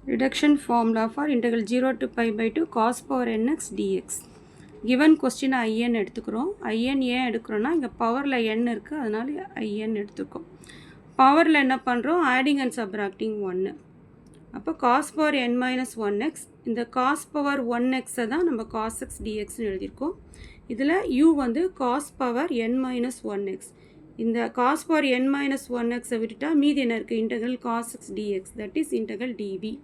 Reduction formula for integral 0 to pi by 2 cos power nx dx. Given question in எடுத்துக்கிறோம். in ஏன் எடுக்கிறோம்னா இங்க பவர்ல n இருக்கு அதனால in எடுத்துக்கோம். பவர்ல என்ன பண்றோம் adding and subtracting 1. அப்ப cos power n minus 1x இந்த cos power 1x தான் நம்ம cos x dx னு எழுதிருக்கோம். இதுல u வந்து cos power n minus 1x. இந்த cos power n minus 1x விட்டுட்டா மீதி என்ன இருக்கு integral cos x dx that is integral dv.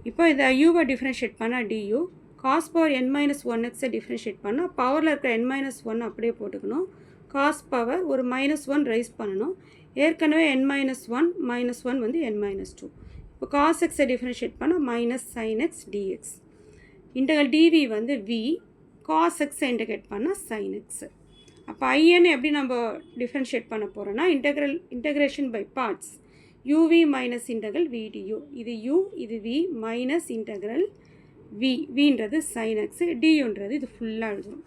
இப்போ இத u வை டிஃபரன்ஷியேட் பண்ணா du cos power n minus 1x differentiate பண்ணா பவர்ல இருக்க n minus 1 அப்படியே போட்டுக்கணும். cos power ஒரு minus 1 ரைஸ் பண்ணனும். ஏற்கனவே n minus 1 வந்து n minus 2. இப்போ cos x டிஃபரன்ஷியேட் பண்ணா minus sin x dx. integral dv வந்து v cos x இன்டகிரேட் பண்ணா sin x. அப்ப in எப்படி நம்ம டிஃபரன்ஷியேட் பண்ண போறோம்னா integration by parts uv minus integral v du. இது u இது v minus integral v ன்றது sin x du ன்றது இது ஃபுல்லா எழுதுறோம்.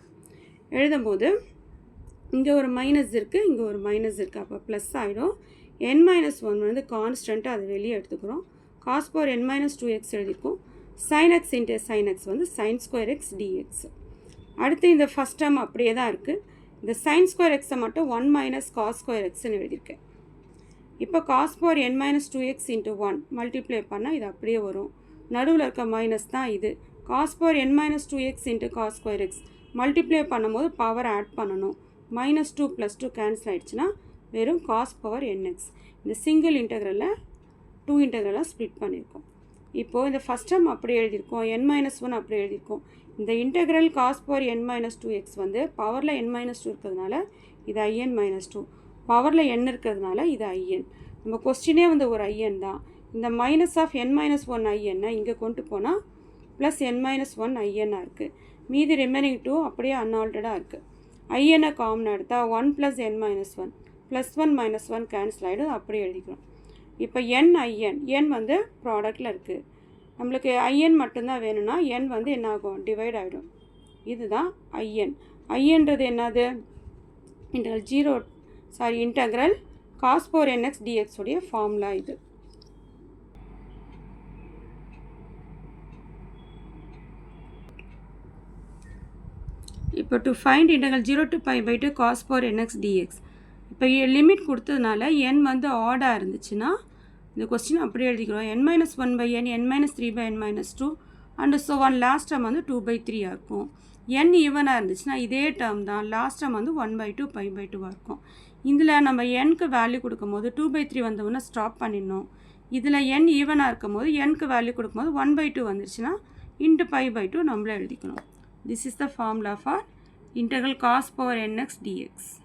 எழுதும்போது இங்க ஒரு மைனஸ் இருக்கு இங்க ஒரு மைனஸ் இருக்கு அப்ப பிளஸ் ஆயிடும். n minus 1 வந்து கான்ஸ்டன்ட் அது வெளிய எடுத்துக்கிறோம். cos power n minus 2x எழுதிருக்கோம். sin x into sin x வந்து sin square x dx. அடுத்து இந்த ஃபர்ஸ்ட் டேர்ம் அப்படியே தான் இருக்கு. இந்த sin square x மட்டும் 1 minus cos square x ன்னு எழுதிருக்கேன். இப்போ cos power n minus 2x into 1 multiply பண்ணா இது அப்படியே வரும். நடுவுல இருக்க மைனஸ் தான் இது. cos power n minus 2x into cos square x multiply பண்ணும்போது பவர் ஆட் பண்ணனும். minus 2 plus 2 கேன்சல் ஆயிடுச்சுனா வெறும் cos power nx. இந்த சிங்கிள் இன்டகிரல்ல 2 இன்டகிரலா ஸ்ப்ளிட் பண்ணிருக்கோம். இப்போ இந்த ஃபர்ஸ்ட் டேர்ம் அப்படியே எழுதிருக்கோம். n minus 1 அப்படியே எழுதிருக்கோம். இந்த integral cos power n minus 2x வந்து பவர்ல n minus 2 இருக்கிறதுனால இது in minus 2. பவர்ல n இருக்கிறதுனால இது in. நம்ம क्वेश्चनே வந்து ஒரு in தான். இந்த minus of n minus 1 in இங்க கொண்டு போனா plus n minus 1 in இருக்கு. மீதி ரிமைனிங் 2 அப்படியே அன்ஆல்டரா இருக்கு. in காமன் எடுத்தா 1 plus n minus 1 plus 1 minus 1 cancel ஆயிடும் அப்படியே எழுதிக்கிறோம். இப்போ n வந்து ப்ராடக்ட்ல இருக்கு. நமக்கு in மட்டும் தான் வேணும்னா n வந்து என்ன ஆகும் டிவைட் ஆயிடும். இதுதான் in ன்றது என்னது integral cos power nx dx உடைய ஃபார்முலா இது. இப்போ to find integral 0 to pi by 2 cos power nx dx. இப்போ லிமிட் கொடுத்ததனால n வந்து ஆடா இருந்துச்சுனா இந்த क्वेश्चन அப்படியே எழுதிக்கிறோம். n minus 1 by n, n minus 3 by n minus 2 and so on. Last term வந்து 2 by 3 ஆ இருக்கும். n ஈவனா இருந்துச்சுனா இதே டேர்ம் தான் லாஸ்ட் டேர்ம் வந்து 1 by 2 pi by 2 ஆ இருக்கும். இதுல நம்ம n க்கு வேல்யூ கொடுக்கும்போது 2 by 3 வந்தவன ஸ்டாப் பண்ணிடணும். இதுல n ஈவனா இருக்கும்போது n க்கு வேல்யூ கொடுக்கும்போது 1 by 2 வந்துருச்சுனா into pi by 2 நம்மளே எழுதிக்கணும். This is the formula for integral cos power nx dx.